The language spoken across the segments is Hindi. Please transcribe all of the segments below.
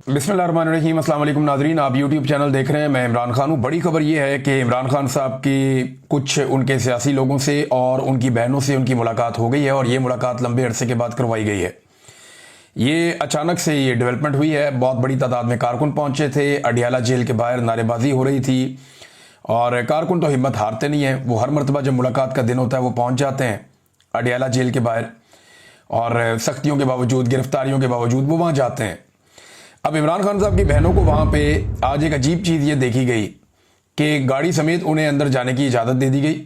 बिस्मिल्लाहिर्रहमानिर्रहीम। अस्सलाम वालेकुम नाज़रीन, आप यूट्यूब चैनल देख रहे हैं। मैं इमरान खान हूँ। बड़ी खबर ये है कि इमरान खान साहब की कुछ उनके सियासी लोगों से और उनकी बहनों से उनकी मुलाकात हो गई है और ये मुलाकात लंबे अरसे के बाद करवाई गई है। ये अचानक से ये डेवलपमेंट हुई है। बहुत बड़ी तादाद में कारकुन पहुंचे थे। अडियाला जेल के बाहर नारेबाजी हो रही थी और कारकुन तो हिम्मत हारते नहीं हैं। वो हर मरतबा जब मुलाकात का दिन होता है वो पहुँच जाते हैं अडियाला जेल के बाहर और सख्तियों के बावजूद, गिरफ्तारियों के बावजूद वो वहाँ जाते हैं। अब इमरान खान साहब की बहनों को वहाँ पे आज एक अजीब चीज़ ये देखी गई कि गाड़ी समेत उन्हें अंदर जाने की इजाज़त दे दी गई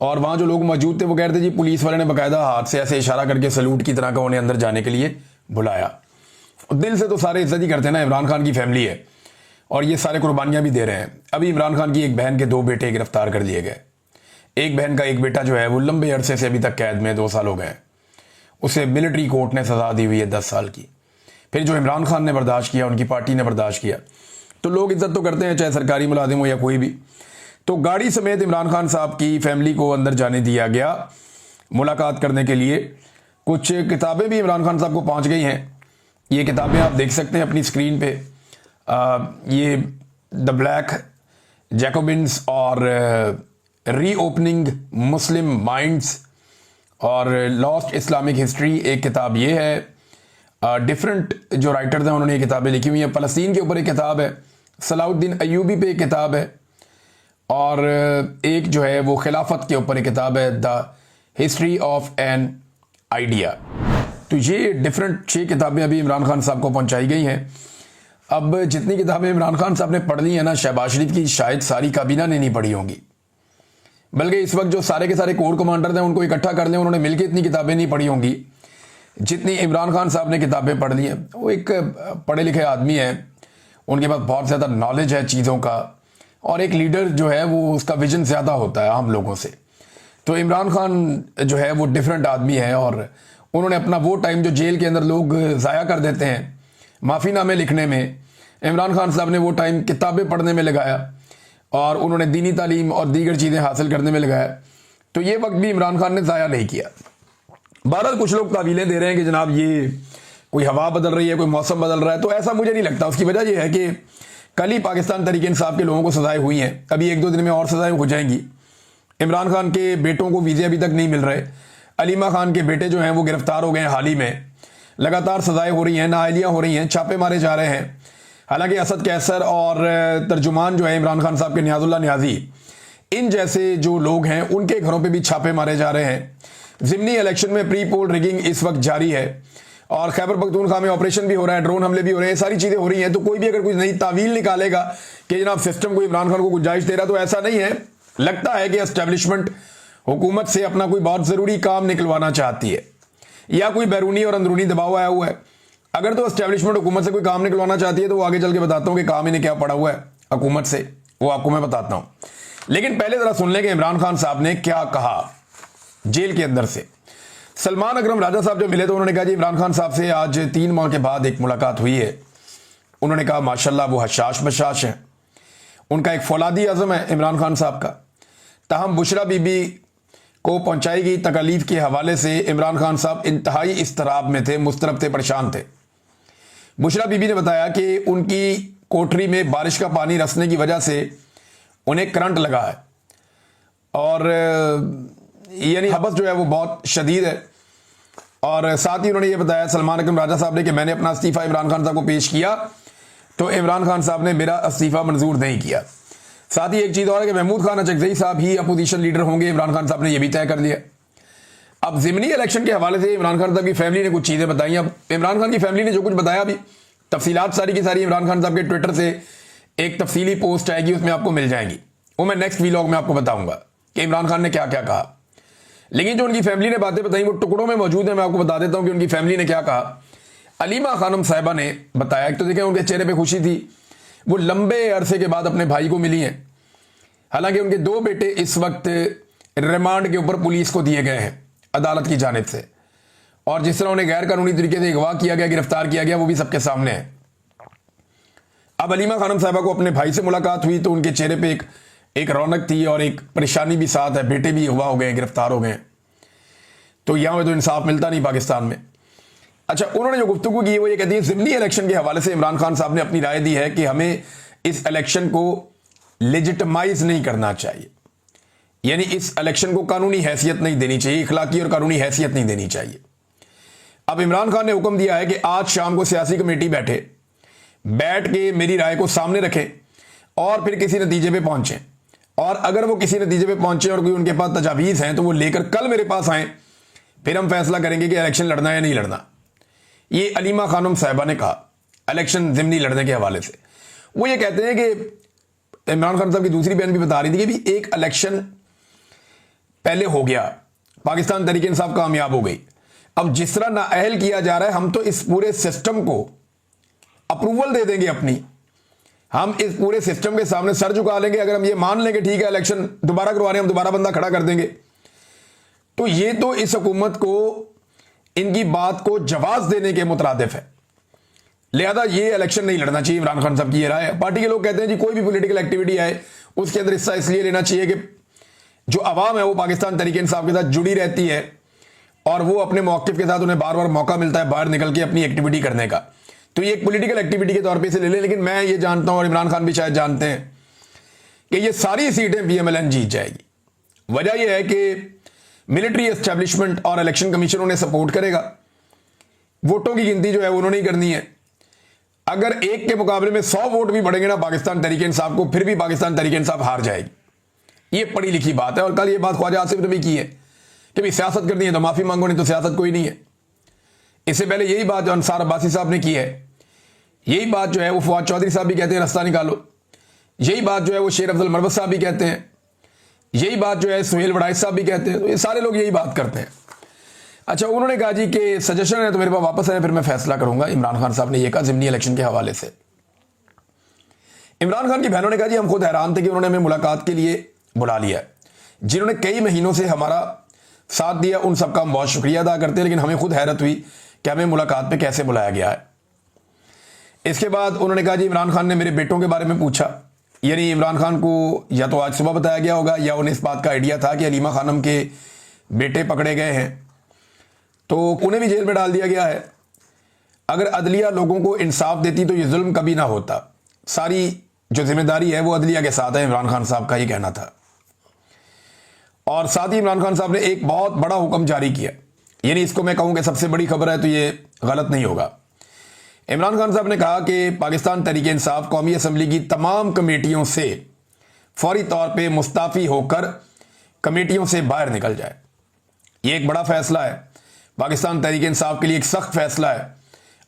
और वहाँ जो लोग मौजूद थे वो कह रहे थे जी, पुलिस वाले ने बाकायदा हाथ से ऐसे इशारा करके सैल्यूट की तरह का उन्हें अंदर जाने के लिए बुलाया। दिल से तो सारे इज्जत ही करते हैं ना, इमरान खान की फैमिली है और ये सारे कुर्बानियाँ भी दे रहे हैं। अभी इमरान खान की एक बहन के 2 बेटे गिरफ्तार कर लिए गए। एक बहन का एक बेटा जो है वो लंबे अरसे से अभी तक कैद में 2 साल हो गए। उसे मिलिट्री कोर्ट ने सजा दी हुई है 10 साल की। फिर जो इमरान खान ने बर्दाश्त किया, उनकी पार्टी ने बर्दाश्त किया, तो लोग इज्जत तो करते हैं चाहे सरकारी मुलाजिम हो या कोई भी। तो गाड़ी समेत इमरान खान साहब की फैमिली को अंदर जाने दिया गया मुलाकात करने के लिए। कुछ किताबें भी इमरान खान साहब को पहुंच गई हैं। ये किताबें आप देख सकते हैं अपनी स्क्रीन पे। ये द ब्लैक जैकोबिन्स और रीओपनिंग मुस्लिम माइंड्स और लॉस्ट इस्लामिक हिस्ट्री एक किताब ये है। डिफरेंट जो राइटर्स हैं उन्होंने ये किताबें लिखी हुई हैं। फ़लस्तीन के ऊपर एक किताब है, सलाउद्दीन अयूबी पे एक किताब है और एक जो है वो खिलाफत के ऊपर एक किताब है, the history of an idea. तो ये डिफरेंट 6 किताबें अभी इमरान खान साहब को पहुंचाई गई हैं। अब जितनी किताबें इमरान खान साहब ने पढ़ ली हैं ना, शहबाज शरीफ की शायद सारी काबीना ने नहीं पढ़ी होंगी। बल्कि इस वक्त जो सारे के सारे कोर कमांडर हैं उनको इकट्ठा कर लें, उन्होंने मिलकर इतनी किताबें नहीं पढ़ी होंगी जितनी इमरान खान साहब ने किताबें पढ़ ली हैं। वो एक पढ़े लिखे आदमी है, उनके पास बहुत ज़्यादा नॉलेज है चीज़ों का और एक लीडर जो है वो उसका विजन ज़्यादा होता है हम लोगों से। तो इमरान खान जो है वो डिफरेंट आदमी है और उन्होंने अपना वो टाइम जो जेल के अंदर लोग ज़ाया कर देते हैं माफ़ीनामे लिखने में, इमरान खान साहब ने वो टाइम किताबें पढ़ने में लगाया और उन्होंने दीनी तालीम और दीगर चीज़ें हासिल करने में लगाया। तो ये वक्त भी इमरान खान ने ज़ाया नहीं किया। बहरहाल कुछ लोग तावीलें दे रहे हैं कि जनाब ये कोई हवा बदल रही है, कोई मौसम बदल रहा है, तो ऐसा मुझे नहीं लगता। उसकी वजह यह है कि कल ही पाकिस्तान तहरीक इंसाफ के लोगों को सजाएं हुई हैं, अभी 1-2 दिन में और सजाएं हो जाएंगी। इमरान खान के बेटों को वीज़े अभी तक नहीं मिल रहे। अलीमा खान के बेटे जो हैं वो गिरफ्तार हो गए हैं हाल ही में। लगातार सजाएं हो रही हैं, नाअहलियाँ हो रही हैं, छापे मारे जा रहे हैं। हालांकि असद कैसर और तर्जुमान जो है इमरान खान साहब के नियाजुल्लाह नियाजी, इन जैसे जो लोग हैं उनके घरों पर भी छापे मारे जा रहे हैं। ज़िमनी इलेक्शन में प्री पोल रिगिंग इस वक्त जारी है और खैबर पख्तूनख्वा में ऑपरेशन भी हो रहा है, ड्रोन हमले भी हो रहे हैं, सारी चीज़ें हो रही हैं। तो कोई भी अगर कुछ नई तावील निकालेगा कि जनाब सिस्टम को इमरान खान को गुंजाइश दे रहा, तो ऐसा नहीं है। लगता है कि एस्टेब्लिशमेंट हुकूमत से अपना कोई बहुत ज़रूरी काम निकलवाना चाहती है या कोई बैरूनी और अंदरूनी दबाव आया हुआ है। अगर तो एस्टेब्लिशमेंट हुकूमत से कोई काम निकलवाना चाहती है तो वो आगे चल के बताता हूँ कि काम इन्हें क्या पड़ा हुआ है हुकूमत से, वो आपको मैं बताता हूँ। लेकिन पहले ज़रा सुन लें कि इमरान खान साहब ने क्या कहा जेल के अंदर से। सलमान अकरम राजा साहब जो मिले तो उन्होंने कहा जी इमरान खान साहब से आज 3 माह के बाद एक मुलाकात हुई है। उन्होंने कहा माशाल्लाह वो हशाश बशाश हैं, उनका एक फौलादी आज़म है इमरान खान साहब का। ताहम बुशरा बीबी को पहुंचाई गई तकलीफ के हवाले से इमरान खान साहब इंतहाई इस्तराब में थे, मुस्तरब थे, परेशान थे। बुशरा बीबी ने बताया कि उनकी कोठरी में बारिश का पानी रसने की वजह से उन्हें करंट लगा है और यानी हबस जो है वो बहुत शदीद है। और साथ ही उन्होंने ये बताया सलमान अकरम राजा साहब ने कि मैंने अपना इस्तीफ़ा इमरान खान साहब को पेश किया तो इमरान खान साहब ने मेरा इस्तीफ़ा मंजूर नहीं किया। साथ ही एक चीज़ और है कि महमूद खान अचकज़ई साहब ही अपोजिशन लीडर होंगे, इमरान खान साहब ने यह भी तय कर लिया। अब ज़िमनी इलेक्शन के हवाले से इमरान खान साहब की फैमिली ने कुछ चीज़ें बताई। अब इमरान खान की फैमिली ने जो कुछ बताया अभी तफसीलात सारी की सारी इमरान खान साहब के ट्विटर से एक तफसीली पोस्ट आएगी, उसमें आपको मिल जाएंगी। वो मैं नेक्स्ट व्लॉग में आपको बताऊंगा कि इमरान खान ने क्या क्या कहा। लेकिन जो उनकी फैमिली ने बातें बताई वो टुकड़ों में मौजूद है। मैं आपको बता देता हूं कि उनकी फैमिली ने क्या कहा। अलीमा खानम साहिबा ने बताया कि तो देखें उनके चेहरे पे खुशी थी, वो लंबे अरसे के बाद अपने भाई को मिली हैं। हालांकि उनके 2 बेटे इस वक्त रिमांड के ऊपर पुलिस को दिए गए हैं अदालत की जानिब से और जिस तरह उन्हें गैर कानूनी तरीके से अगवा किया गया, गिरफ्तार किया गया, वो भी सबके सामने है। अब अलीमा खानम साहिबा को अपने भाई से मुलाकात हुई तो उनके चेहरे पे एक रौनक थी और एक परेशानी भी साथ है। बेटे भी अगवा हो गए, गिरफ्तार हो गए। तो यहाँ में तो इंसाफ मिलता नहीं पाकिस्तान में। अच्छा, उन्होंने जो गुफ्तगू की वो ये कहती है ज़िमनी इलेक्शन के हवाले से इमरान खान साहब ने अपनी राय दी है कि हमें इस इलेक्शन को लेजिटिमाइज नहीं करना चाहिए, यानी इस इलेक्शन को कानूनी हैसियत नहीं देनी चाहिए, इखलाकी और कानूनी हैसियत नहीं देनी चाहिए। अब इमरान खान ने हुक्म दिया है कि आज शाम को सियासी कमेटी बैठ के मेरी राय को सामने रखें और फिर किसी नतीजे पे पहुंचें, और अगर वो किसी नतीजे पे पहुंचे और कोई उनके पास तजावीज़ हैं तो वो लेकर कल मेरे पास आएँ, फिर हम फैसला करेंगे कि इलेक्शन लड़ना है या नहीं लड़ना। ये अलीमा खानम साहिबा ने कहा इलेक्शन ज़िमनी लड़ने के हवाले से। वो ये कहते हैं कि इमरान खान साहब की दूसरी बहन भी बता रही थी कि भी एक इलेक्शन पहले हो गया, पाकिस्तान तहरीक इंसाफ कामयाब हो गई, अब जिस तरह नाअहल किया जा रहा है हम तो इस पूरे सिस्टम को अप्रूवल दे देंगे अपनी, हम इस पूरे सिस्टम के सामने सर झुका लेंगे। अगर हम ये मान लेंगे ठीक है इलेक्शन दोबारा करवा रहे हैं, हम दोबारा बंदा खड़ा कर देंगे, तो ये तो इस हुकूमत को इनकी बात को जवाब देने के मुतरादिफ है। लिहाजा ये इलेक्शन नहीं लड़ना चाहिए। इमरान खान साहब की ये राय है। पार्टी के लोग कहते हैं जी कोई भी पॉलिटिकल एक्टिविटी आए उसके अंदर हिस्सा इसलिए लेना चाहिए कि जो अवाम है वो पाकिस्तान तहरीक इंसाफ के साथ जुड़ी रहती है और वो अपने मौक़िफ़ के साथ उन्हें बार बार मौका मिलता है बाहर निकल के अपनी एक्टिविटी करने का, तो ये एक पॉलिटिकल एक्टिविटी के तौर पे इसे ले लें। लेकिन मैं ये जानता हूं और इमरान खान भी शायद जानते हैं कि ये सारी सीटें PMLN जीत जाएगी। वजह यह है कि मिलिट्री एस्टेब्लिशमेंट और इलेक्शन कमीशन उन्हें सपोर्ट करेगा, वोटों की गिनती जो है उन्होंने ही करनी है। अगर एक के मुकाबले में 100 वोट भी बढ़ेंगे ना पाकिस्तान तहरीक इंसाफ को, फिर भी पाकिस्तान तहरीक इंसाफ हार जाएगी। ये पढ़ी लिखी बात है। और कल ये बात ख्वाजा आसिफ ने भी की है कि भाई सियासत करनी है तो माफ़ी मांगो, नहीं तो सियासत कोई नहीं है। इससे पहले यही बात जो अंसार अब्बासी साहब ने की है, यही बात जो है वो फवाद चौधरी साहब भी कहते हैं रास्ता निकालो, यही बात जो है वो शेर अफजल मरवत साहब भी कहते हैं, यही बात जो है सुहेल वड़ाइच साहब भी कहते हैं। तो ये सारे लोग यही बात करते हैं। अच्छा, उन्होंने कहा जी कि सजेशन है तो मेरे पास वापस आए फिर मैं फैसला करूंगा। इमरान खान साहब ने यह कहा ज़िमनी इलेक्शन के हवाले से। इमरान खान की बहनों ने कहा जी हम खुद हैरान थे कि उन्होंने हमें मुलाकात के लिए बुला लिया है। जिन्होंने कई महीनों से हमारा साथ दिया उन सबका हम बहुत शुक्रिया अदा करते हैं, लेकिन हमें खुद हैरत हुई कि हमें मुलाकात पे कैसे बुलाया गया है। इसके बाद उन्होंने कहा जी इमरान खान ने मेरे बेटों के बारे में पूछा, यानी इमरान खान को या तो आज सुबह बताया गया होगा या उन्हें इस बात का आइडिया था कि अलीमा खानम के बेटे पकड़े गए हैं तो उन्हें भी जेल में डाल दिया गया है। अगर अदलिया लोगों को इंसाफ देती तो ये जुल्म कभी ना होता। सारी जो जिम्मेदारी है वो अदलिया के साथ है, इमरान खान साहब का ही कहना था। और साथ ही इमरान खान साहब ने एक बहुत बड़ा हुक्म जारी किया, यानी इसको मैं कहूँ कि सबसे बड़ी खबर है तो ये गलत नहीं होगा। इमरान खान साहब ने कहा कि पाकिस्तान तहरीक इंसाफ कौमी असम्बली की तमाम कमेटियों से फौरी तौर पे मुस्ताफ़ी होकर कमेटियों से बाहर निकल जाए। ये एक बड़ा फैसला है, पाकिस्तान तहरीक इंसाफ के लिए एक सख्त फैसला है।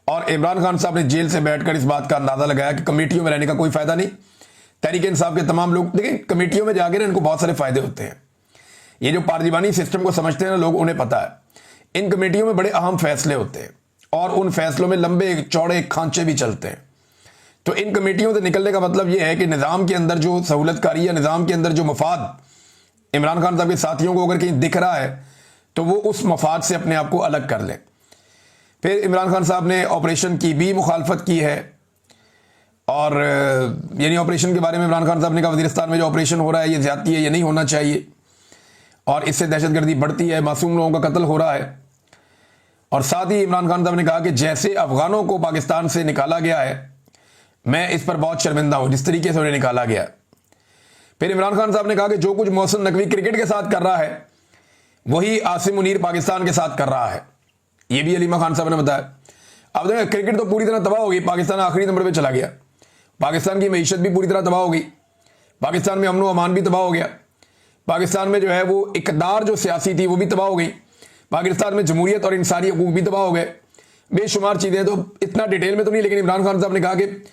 और इमरान खान साहब ने जेल से बैठकर इस बात का अंदाज़ा लगाया कि कमेटियों में रहने का कोई फ़ायदा नहीं। तहरीक इंसाफ के तमाम लोग देखिए कमेटियों में जाकर इनको बहुत सारे फ़ायदे होते हैं। ये जो पार्लिमानी सिस्टम को समझते हैं ना लोग, उन्हें पता है इन कमेटियों में बड़े अहम फैसले होते हैं और उन फैसलों में लंबे चौड़े खांचे भी चलते हैं। तो इन कमेटियों से निकलने का मतलब यह है कि निज़ाम के अंदर जो सहूलतकारी या निज़ाम के अंदर जो मफाद इमरान खान साहब के साथियों को अगर कहीं दिख रहा है तो वो उस मफाद से अपने आप को अलग कर लें। फिर इमरान खान साहब ने ऑपरेशन की भी मुखालफत की है और यानी ऑपरेशन के बारे में इमरान खान साहब ने कहा वज़ीरिस्तान में जो ऑपरेशन हो रहा है ये ज़्यादती है, ये नहीं होना चाहिए और इससे दहशतगर्दी बढ़ती है, मासूम लोगों का कत्ल हो रहा है। और साथ ही इमरान खान साहब ने कहा कि जैसे अफगानों को पाकिस्तान से निकाला गया है मैं इस पर बहुत शर्मिंदा हूँ जिस तरीके से उन्हें निकाला गया। फिर इमरान खान साहब ने कहा कि जो कुछ मोहसिन नकवी क्रिकेट के साथ कर रहा है वही आसिम मुनीर पाकिस्तान के साथ कर रहा है, ये भी अलीमा खान साहब ने बताया। अब देखिए क्रिकेट तो पूरी तरह तबाह हो गई, पाकिस्तान आखिरी नंबर पे चला गया, पाकिस्तान की मईशत भी पूरी तरह तबाह हो गई, पाकिस्तान में अमन व अमान भी तबाह हो गया, पाकिस्तान में जो है वो इक़्तिदार जो सियासी थी वो भी तबाह हो गई, पाकिस्तान में जमहूरियत और इंसानी हकूक भी तबाह हो गए, बेशुमार चीज़ें। तो इतना डिटेल में तो नहीं, लेकिन इमरान खान साहब ने कहा कि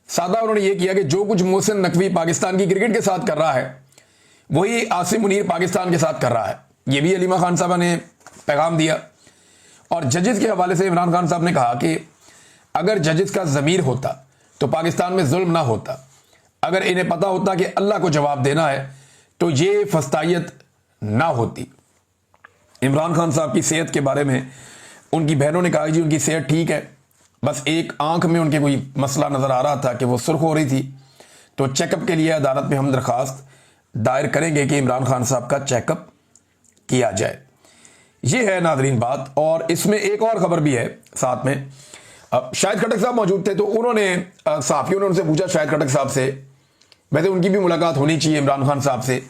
सादा उन्होंने ये किया कि जो कुछ मोहसिन नकवी पाकिस्तान की क्रिकेट के साथ कर रहा है वही आसिम मुनीर पाकिस्तान के साथ कर रहा है। ये भी अलीमा खान साहब ने पैगाम दिया। और जजेस के हवाले से इमरान खान साहब ने कहा कि अगर जजेस का ज़मीर होता तो पाकिस्तान में जुल्म ना होता, अगर इन्हें पता होता कि अल्लाह को जवाब देना है तो ये फस्तायत ना होती। इमरान खान साहब की सेहत के बारे में उनकी बहनों ने कहा जी उनकी सेहत ठीक है, बस एक आंख में उनके कोई मसला नज़र आ रहा था कि वो सुर्ख हो रही थी, तो चेकअप के लिए अदालत में हम दरख्वास्त दायर करेंगे कि इमरान खान साहब का चेकअप किया जाए। ये है नाजरीन बात। और इसमें एक और खबर भी है साथ में। शाहिद खट्टक साहब मौजूद थे तो उन्होंने सहाफियों ने उनसे पूछा शाहिद खट्टक साहब से, वैसे उनकी भी मुलाकात होनी चाहिए इमरान खान साहब से,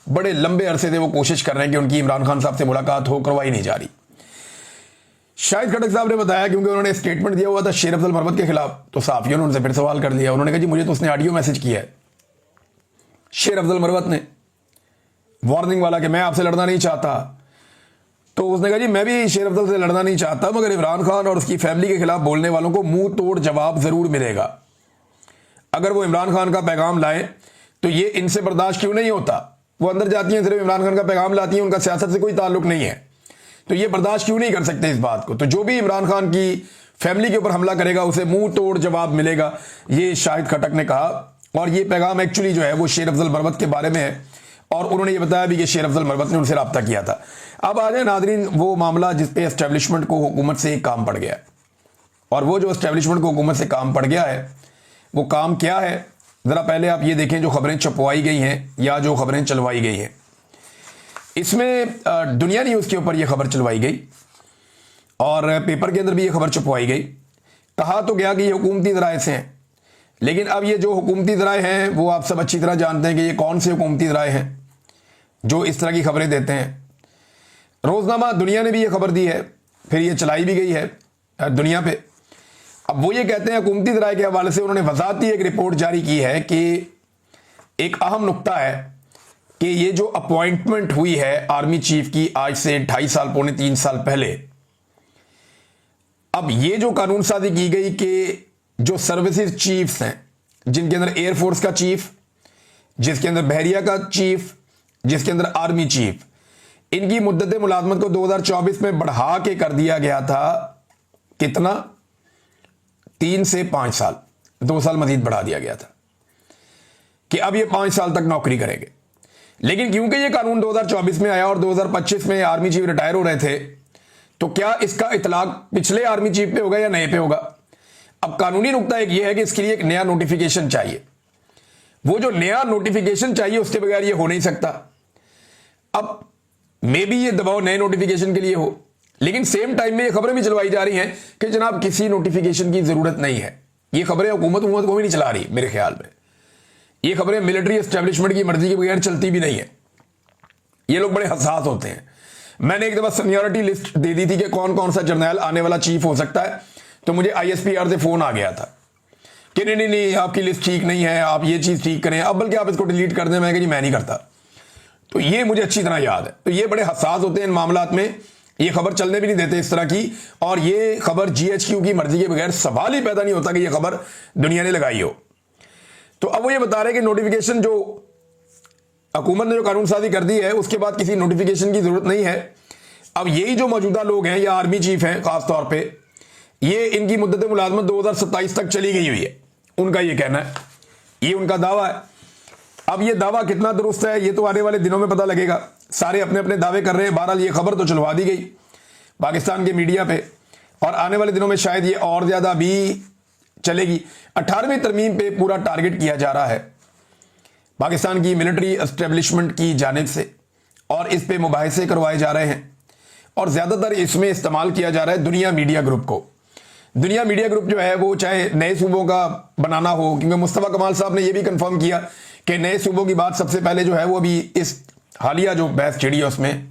बड़े लंबे अरसे से वो कोशिश कर रहे हैं कि उनकी इमरान खान साहब से मुलाकात हो, करवाई नहीं जा रही। शाहिद खट्टक साहब ने बताया क्योंकि उन्होंने स्टेटमेंट दिया हुआ था शेर अफजल मरवत के खिलाफ, तो सहाफियों ने उनसे फिर सवाल कर दिया। उन्होंने कहा जी मुझे तो उसने ऑडियो मैसेज किया है शेर अफजल मरवत ने, वार्निंग वाला कि मैं आपसे लड़ना नहीं चाहता। तो उसने कहा जी मैं भी शेर अफजल से लड़ना नहीं चाहता, मगर इमरान खान और उसकी फैमिली के खिलाफ बोलने वालों को मुंह तोड़ जवाब जरूर मिलेगा। अगर वो इमरान खान का पैगाम लाए तो ये इनसे बर्दाश्त क्यों नहीं होता। वो अंदर जाती हैं, सिर्फ इमरान खान का पैगाम लाती हैं, उनका सियासत से कोई ताल्लुक नहीं है, तो ये बर्दाश्त क्यों नहीं कर सकते इस बात को। तो जो भी इमरान खान की फैमिली के ऊपर हमला करेगा उसे मुंह तोड़ जवाब मिलेगा, ये शाहिद खट्टक ने कहा। और ये पैगाम एक्चुअली जो है वो शेर अफजल मरवत के बारे में है, और उन्होंने ये बताया भी कि शेर अफजल मरवत ने उनसे रब्ता किया था। अब आ जाए नाजरीन वो मामला जिसपे एस्टेब्लिशमेंट को हुकूमत से एक काम पड़ गया, और वो जो एस्टेब्लिशमेंट को हुकूमत से काम पड़ गया है वो काम क्या है, जरा पहले आप ये देखें जो खबरें छपवाई गई हैं या जो खबरें चलवाई गई हैं। इसमें दुनिया न्यूज़ के ऊपर यह खबर चलवाई गई और पेपर के अंदर भी यह खबर छपवाई गई। कहा तो गया कि ये हुकूमती ज़राए से हैं, लेकिन अब ये जो हुकूमती ज़राए हैं वो आप सब अच्छी तरह जानते हैं कि ये कौन से हुकूमती ज़राए हैं जो इस तरह की खबरें देते हैं। रोज़नामा दुनिया ने भी ये खबर दी है, फिर ये चलाई भी गई है दुनिया पे। अब वो ये कहते हैं हुकूमती ज़राए के हवाले से उन्होंने वज़ाहती एक रिपोर्ट जारी की है कि एक अहम नुक्ता है कि ये जो अपॉइंटमेंट हुई है आर्मी चीफ की आज से 2.5 साल पौने 3 साल पहले, अब ये जो कानून साजी की गई कि जो सर्विसेज चीफ्स हैं, जिनके अंदर एयरफोर्स का चीफ, जिसके अंदर बहरिया का चीफ, जिसके अंदर आर्मी चीफ, इनकी मुद्दत मुलाजमत को 2024 में बढ़ा के कर दिया गया था। कितना? 3 से 5 साल, 2 साल मजीद बढ़ा दिया गया था कि अब ये 5 साल तक नौकरी करेंगे। लेकिन क्योंकि ये कानून 2024 में आया और 2025 में आर्मी चीफ रिटायर हो रहे थे, तो क्या इसका इतलाक पिछले आर्मी चीफ पे होगा या नए पे होगा। अब कानूनी नुकता एक ये है कि इसके लिए एक नया नोटिफिकेशन चाहिए। वो जो नया नोटिफिकेशन चाहिए उसके बगैर ये हो नहीं सकता। अब मे बी ये दबाव नए नोटिफिकेशन के लिए हो, लेकिन सेम टाइम में ये खबरें भी चलवाई जा रही हैं कि जनाब किसी नोटिफिकेशन की जरूरत नहीं है। ये खबरें हुकूमत को भी नहीं चला रही मेरे ख्याल में। ये खबरें मिलिट्री एस्टेब्लिशमेंट की मर्जी के बगैर चलती भी नहीं है। ये लोग बड़े हसास होते हैं। मैंने एक दफा सीनियरिटी लिस्ट दे दी थी कि कौन कौन सा जर्नैल आने वाला चीफ हो सकता है, तो मुझे ISPR से फोन आ गया था कि नहीं नहीं आपकी लिस्ट ठीक नहीं है, आप ये चीज ठीक करें, अब बल्कि आप इसको डिलीट कर दें। मैं कहा जी मैं नहीं करता। तो ये मुझे अच्छी तरह याद है। तो ये बड़े हसास होते हैं इन मामलात में, ये खबर चलने भी नहीं देते इस तरह की। और ये खबर GHQ की मर्जी के बगैर सवाल ही पैदा नहीं होता कि ये खबर दुनिया ने लगाई हो। तो अब वो ये बता रहे कि नोटिफिकेशन जो हुकूमत ने जो कानून साजी कर दी है उसके बाद किसी नोटिफिकेशन की जरूरत नहीं है। अब यही जो मौजूदा लोग हैं या आर्मी चीफ हैं खास तौर पे, ये इनकी मुद्दत मुलाजमत 2027 तक चली गई हुई है, उनका ये कहना है, ये उनका दावा है। अब ये दावा कितना दुरुस्त है ये तो आने वाले दिनों में पता लगेगा। सारे अपने अपने दावे कर रहे हैं। बहरहाल ये खबर तो चलवा दी गई पाकिस्तान के मीडिया पे, और आने वाले दिनों में शायद ये और ज्यादा भी चलेगी। 18वीं तरमीम पे पूरा टारगेट किया जा रहा है पाकिस्तान की मिलिट्री एस्टेब्लिशमेंट की जानिब से, और इस पे मुबाहिसे करवाए जा रहे हैं, और ज्यादातर इसमें इस्तेमाल किया जा रहा है दुनिया मीडिया ग्रुप को। दुनिया मीडिया ग्रुप जो है वो चाहे नए सूबों का बनाना हो, क्योंकि मुस्तफा कमाल साहब ने यह भी कंफर्म किया कि नए सूबों की बात सबसे पहले जो है वो अभी इस हालिया जो बहस छिड़ी है उसमें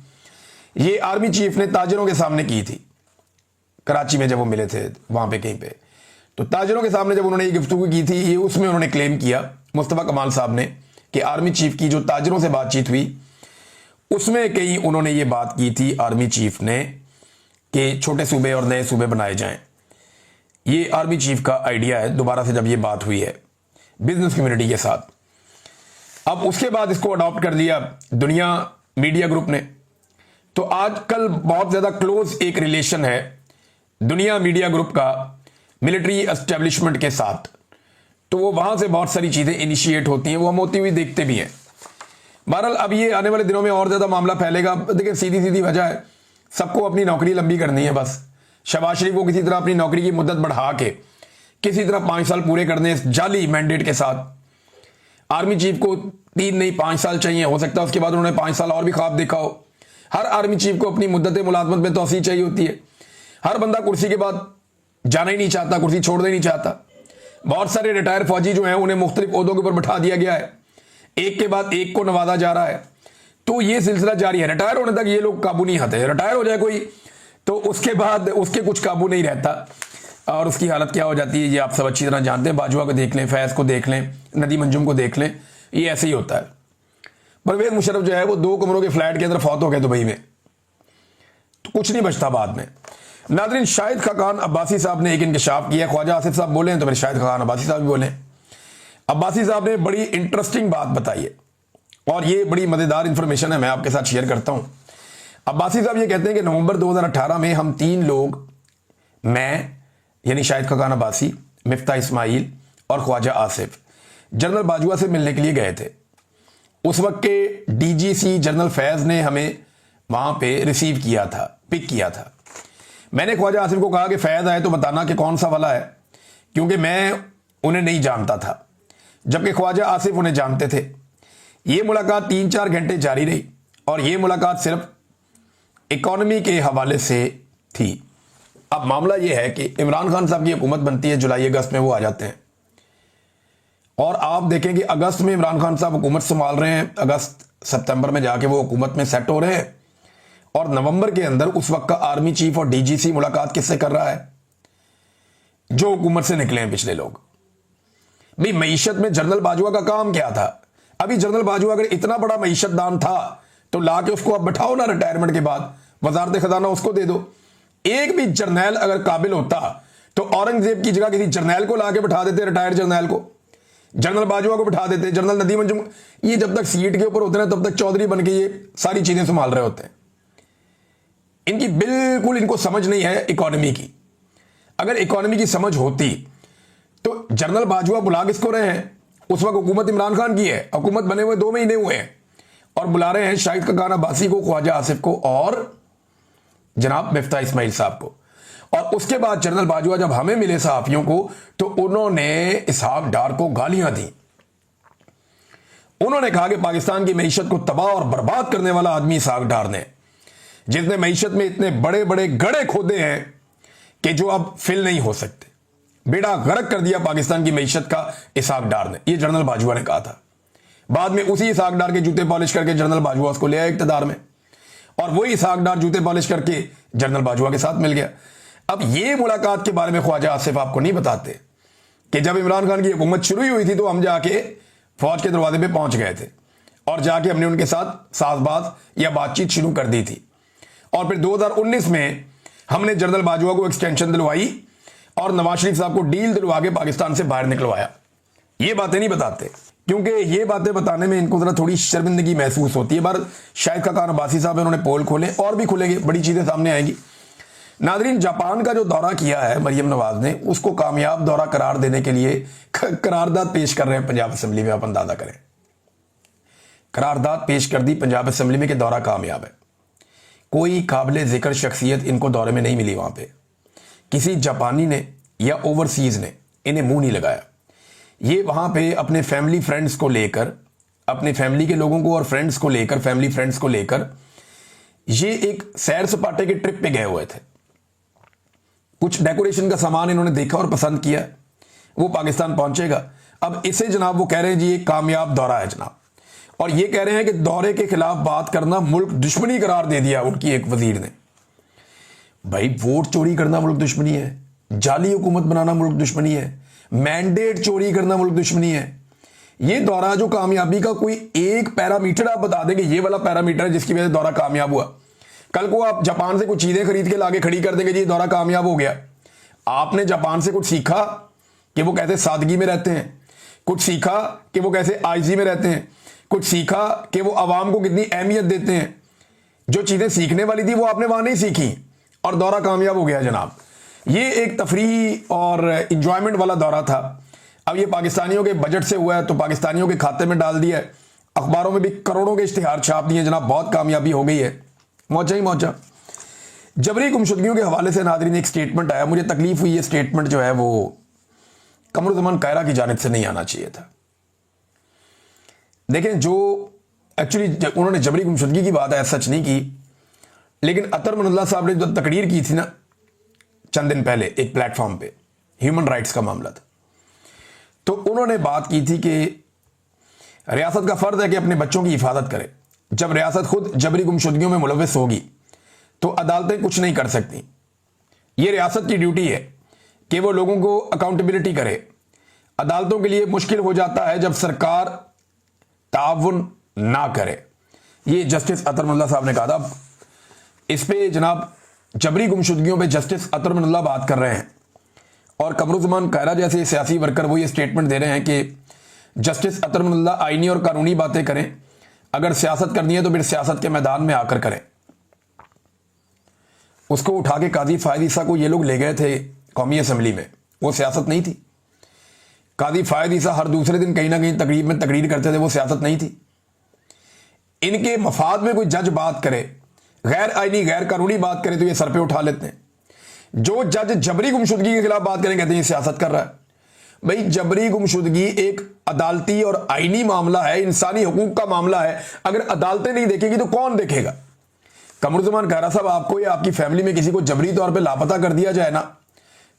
ये आर्मी चीफ ने ताजरों के सामने की थी, कराची में जब वो मिले थे वहां पे कहीं पे। तो ताजरों के सामने जब उन्होंने ये गुफ्तगू की थी, ये उसमें उन्होंने क्लेम किया मुस्तफा कमाल साहब ने कि आर्मी चीफ की जो ताजरों से बातचीत हुई उसमें कहीं उन्होंने ये बात की थी आर्मी चीफ ने कि छोटे सूबे और नए सूबे बनाए जाएं। ये आर्मी चीफ का आइडिया है दोबारा से जब ये बात हुई है बिजनेस कम्युनिटी के साथ। अब उसके बाद इसको अडॉप्ट कर लिया दुनिया मीडिया ग्रुप ने। तो आजकल बहुत ज्यादा क्लोज एक रिलेशन है दुनिया मीडिया ग्रुप का मिलिट्री एस्टेब्लिशमेंट के साथ। तो वो वहां से बहुत सारी चीजें इनिशिएट होती हैं, वो हम होती हुई देखते भी हैं। बहरहाल अब ये आने वाले दिनों में और ज्यादा मामला फैलेगा। देखिए सीधी सीधी वजह है, सबको अपनी नौकरी लंबी करनी है बस। शहबाज शरीफ को किसी तरह अपनी नौकरी की मुद्दत बढ़ा के किसी तरह 5 साल पूरे करने इस जाली मैंडेट के साथ। आर्मी चीफ को 3 नहीं 5 साल चाहिए, हो सकता है उसके बाद उन्होंने 5 साल और भी ख्वाब देखा हो। हर आर्मी चीफ को अपनी मुद्दत मुलाजमत में तोसी चाहिए होती है। हर बंदा कुर्सी के बाद जाना ही नहीं चाहता, कुर्सी छोड़ना ही नहीं चाहता। बहुत सारे रिटायर फौजी जो हैं उन्हें मुख्तलिफ ओहदों के ऊपर बैठा दिया गया है, एक के बाद एक को नवाजा जा रहा है। तो ये सिलसिला जारी है। रिटायर होने तक ये लोग काबू नहीं आते। रिटायर हो जाए कोई तो उसके बाद उसके कुछ काबू नहीं रहता और उसकी हालत क्या हो जाती है ये आप सब अच्छी तरह जानते हैं। बाजवा को देख लें, फैज़ को देख लें, नदीम अंजुम को देख लें, ये ऐसे ही होता है। परवेज मुशर्रफ जो है वो 2 कमरों के फ्लैट के अंदर फौत हो गए दुबई में, तो कुछ नहीं बचता बाद में। नाज़रीन, शाहिद खाकान अब्बासी साहब ने एक इंकशाफ किया। ख्वाजा आसिफ साहब बोले तो फिर शाहिद खाकान अब्बासी साहब भी बोले। अब्बासी साहब ने बड़ी इंटरेस्टिंग बात बताई है और ये बड़ी मज़ेदार इंफॉर्मेशन है, मैं आपके साथ शेयर करता हूं। अब्बासी साहब ये कहते हैं कि नवंबर 2018 में हम 3 लोग, मैं यानी शाहिद खाकान अब्बासी, मिफ्ता इस्माइल और ख्वाजा आसिफ, जनरल बाजवा से मिलने के लिए गए थे। उस वक्त के डीजीसी जनरल फैज़ ने हमें वहां पे रिसीव किया था, पिक किया था। मैंने ख्वाजा आसिफ को कहा कि फैज़ आए तो बताना कि कौन सा वाला है, क्योंकि मैं उन्हें नहीं जानता था, जबकि ख्वाजा आसिफ उन्हें जानते थे। ये मुलाकात 3-4 घंटे जारी रही और ये मुलाकात सिर्फ इकॉनमी के हवाले से थी। अब मामला यह है कि इमरान खान साहब की हुकूमत बनती है, जुलाई अगस्त में वो आ जाते हैं और आप देखें कि अगस्त में इमरान खान साहब हुकूमत संभाल रहे हैं, अगस्त सितंबर में जाके वो हुकूमत में सेट हो रहे हैं और नवंबर के अंदर उस वक्त का आर्मी चीफ और डीजीसी मुलाकात किससे कर रहा है? जो हुकूमत से निकले हैं पिछले लोग। भाई मईशत में जनरल बाजवा का काम क्या था? अभी जनरल बाजवा अगर इतना बड़ा मईशतदान था तो ला के उसको अब बैठाओ ना, रिटायरमेंट के बाद वजारत खजाना उसको दे दो। एक भी जर्नैल अगर काबिल होता तो औरंगजेब की जगह किसी जर्नैल को ला के बैठा देते, रिटायर्ड जर्नैल को, जनरल बाजवा को बैठा देते, जनरल नदीम अंजुम। ये जब तक सीट के ऊपर होते हैं तब तक चौधरी बन के ये सारी चीजें संभाल रहे होते हैं। इनकी बिल्कुल इनको समझ नहीं है इकोनॉमी की। अगर इकोनॉमी की समझ होती तो जनरल बाजवा बुला किसको रहे हैं? उस वक्त हुकूमत इमरान खान की है, हुकूमत बने हुए 2 महीने हुए हैं और बुला रहे हैं शाहिद खाकान अब्बासी को, ख्वाजा आसिफ को और जनाब मिफ्ता इस्माइल साहब को। और उसके बाद जनरल बाजवा जब हमें मिले सहाफियों को तो उन्होंने इसहाक डार को गालियां दी। उन्होंने कहा कि पाकिस्तान की मईशत को तबाह और बर्बाद करने वाला आदमी इसहाक डार ने, जिसने मईशत में इतने बड़े बड़े गड्ढे खोदे हैं कि जो अब फिल नहीं हो सकते। बेड़ा गर्क कर दिया पाकिस्तान की मईशत का इसहाक डार ने, यह जनरल बाजवा ने कहा था। बाद में उसी इसहाक डार के जूते पॉलिश करके जनरल बाजवा उसको ले आया इक्तदार में और वही इसहाक डार जूते पॉलिश करके जनरल बाजवा के साथ मिल गया। अब ये मुलाकात के बारे में ख्वाजा आसिफ आपको नहीं बताते कि जब इमरान खान की हुकूमत शुरू ही हुई थी तो हम जाके फौज के दरवाजे पे पहुंच गए थे और जाके हमने उनके साथ साजबाज या बातचीत शुरू कर दी थी। और फिर 2019 में हमने जनरल बाजवा को एक्सटेंशन दिलवाई और नवाज शरीफ साहब को डील दिलवा के पाकिस्तान से बाहर निकलवाया। ये बातें नहीं बताते क्योंकि ये बातें बताने में इनको जरा थोड़ी शर्मिंदगी महसूस होती है। बार शाहिद खाकान अब्बासी साहब उन्होंने पोल खोले और भी खुलेंगे, बड़ी चीजें सामने आएंगी। नादरीन, जापान का जो दौरा किया है मरियम नवाज ने, उसको कामयाब दौरा करार देने के लिए करारदाद पेश कर रहे हैं पंजाब असेंबली में। आप अंदाजा करें, करारदाद पेश कर दी पंजाब असेंबली में कि दौरा कामयाब है। कोई काबिल जिक्र शख्सियत इनको दौरे में नहीं मिली। वहां पे किसी जापानी ने या ओवरसीज ने इन्हें मुंह नहीं लगाया। ये वहां पे अपने फैमिली फ्रेंड्स को लेकर, अपने फैमिली के लोगों को और फ्रेंड्स को लेकर, फैमिली फ्रेंड्स को लेकर ये एक सैर सपाटे के ट्रिप पे गए हुए थे। कुछ डेकोरेशन का सामान इन्होंने देखा और पसंद किया, वो पाकिस्तान पहुंचेगा। अब इसे जनाब वो कह रहे हैं जी एक कामयाब दौरा है जनाब, और ये कह रहे हैं कि दौरे के खिलाफ बात करना मुल्क दुश्मनी करार दे दिया उनकी एक वजीर ने। भाई वोट चोरी करना मुल्क दुश्मनी है, जाली हुकूमत बनाना मुल्क दुश्मनी है, मैंडेट चोरी करना मुल्क दुश्मनी है। ये दौरा जो कामयाबी का कोई एक पैरामीटर आप बता देंगे, ये वाला पैरामीटर है जिसकी वजह से दौरा कामयाब हुआ। कल को आप जापान से कुछ चीजें खरीद के लाके खड़ी कर देंगे जी दौरा कामयाब हो गया। आपने जापान से कुछ सीखा कि वो कैसे सादगी में रहते हैं, कुछ सीखा कि वो कैसे आइजी में रहते हैं, कुछ सीखा कि वो आवाम को कितनी अहमियत देते हैं। जो चीजें सीखने वाली थी वो आपने वहां नहीं सीखी और दौरा कामयाब हो गया जनाब। ये एक तफरी और इंजॉयमेंट वाला दौरा था। अब ये पाकिस्तानियों के बजट से हुआ है तो पाकिस्तानियों के खाते में डाल दिया है, अखबारों में भी करोड़ों के इश्तिहार छाप दिए जनाब, बहुत कामयाबी हो गई है। मौजा ही मौजा। जबरी गुमशुदगियों के हवाले से नादरीन एक स्टेटमेंट आया, मुझे तकलीफ हुई। ये स्टेटमेंट जो है वो कमरुज़्ज़मान कायरा की जानिब से नहीं आना चाहिए था। देखें, जो एक्चुअली उन्होंने जबरी गुमशुदगी की बात है सच नहीं की, लेकिन अतर अमानुल्लाह साहब ने जो तकरीर की थी ना चंद दिन पहले एक प्लेटफॉर्म पे, ह्यूमन राइट्स का मामला था, तो उन्होंने बात की थी कि रियासत का फर्ज है कि अपने बच्चों की हिफाजत करे। जब रियासत खुद जबरी गुमशुदगियों में मुलविस होगी तो अदालतें कुछ नहीं कर सकती। ये रियासत की ड्यूटी है कि वो लोगों को अकाउंटेबिलिटी करे। अदालतों के लिए मुश्किल हो जाता है जब सरकार ताउन ना करे। ये जस्टिस अतर अमानुल्लाह साहब ने कहा था। इस पे जनाब जबरी गुमशुदगियों पे जस्टिस अतर अमानुल्लाह बात कर रहे हैं और कमरुज़्ज़मान कायरा जैसे सियासी वर्कर वो ये स्टेटमेंट दे रहे हैं कि जस्टिस अतर अमानुल्लाह आईनी और कानूनी बातें करें, अगर सियासत करनी है तो फिर सियासत के मैदान में आकर करें। उसको उठा के काजी फायद ईसा को ये लोग ले गए थे कौमी असम्बली में, वो सियासत नहीं थी। काजी फायद ईसा हर दूसरे दिन कहीं ना कहीं तकरीब में तकरीर करते थे, वो सियासत नहीं थी। इनके मफाद में कोई जज बात करे, गैर आईनी गैर कानूनी बात करे तो ये सर पे उठा लेते हैं। जो जज जबरी गुमशुदगी के खिलाफ बात करें कहते हैं ये सियासत कर रहा है। भाई जबरी गुमशुदगी एक अदालती और आईनी मामला है, इंसानी हुकूक का मामला है। अगर अदालतें नहीं देखेगी तो कौन देखेगा? कमरुज़्ज़मान कायरा साहब, आपको या आपकी फैमिली में किसी को जबरी तौर पे लापता कर दिया जाए ना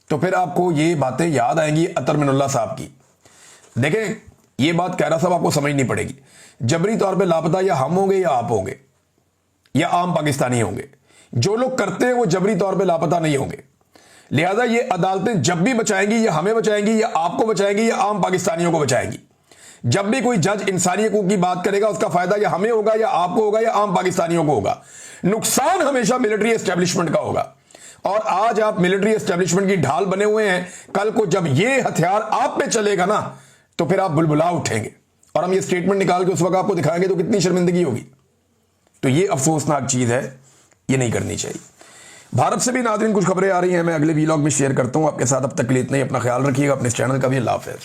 तो फिर आपको ये बातें याद आएंगी अतर अमानुल्लाह साहब की। देखें, ये बात कायरा साहब आपको समझनी पड़ेगी। जबरी तौर पे लापता या हम होंगे या आप होंगे या आम पाकिस्तानी होंगे। जो लोग करते हैं वो जबरी तौर पे लापता नहीं होंगे। लिहाजा ये अदालतें जब भी बचाएंगी या हमें बचाएंगी या आपको बचाएंगी या आम पाकिस्तानियों को बचाएंगी। जब भी कोई जज इंसानी हकूक की बात करेगा उसका फायदा या हमें होगा या आपको होगा या आम पाकिस्तानियों को होगा। नुकसान हमेशा मिलिट्री एस्टेब्लिशमेंट का होगा। और आज आप मिलिट्री एस्टेब्लिशमेंट की ढाल बने हुए हैं, कल को जब ये हथियार आप पे चलेगा ना तो फिर आप बुलबुला उठेंगे और हम ये स्टेटमेंट निकाल के उस वक्त आपको दिखाएंगे तो कितनी शर्मिंदगी होगी। तो ये अफसोसनाक चीज है, ये नहीं करनी चाहिए। भारत से भी नाज़रीन कुछ खबरें आ रही हैं, मैं अगले वीलॉग में शेयर करता हूं आपके साथ। अब तक के लिए इतना ही, अपना ख्याल रखिएगा, अपने इस चैनल का भी। अल्लाह हाफ़िज़।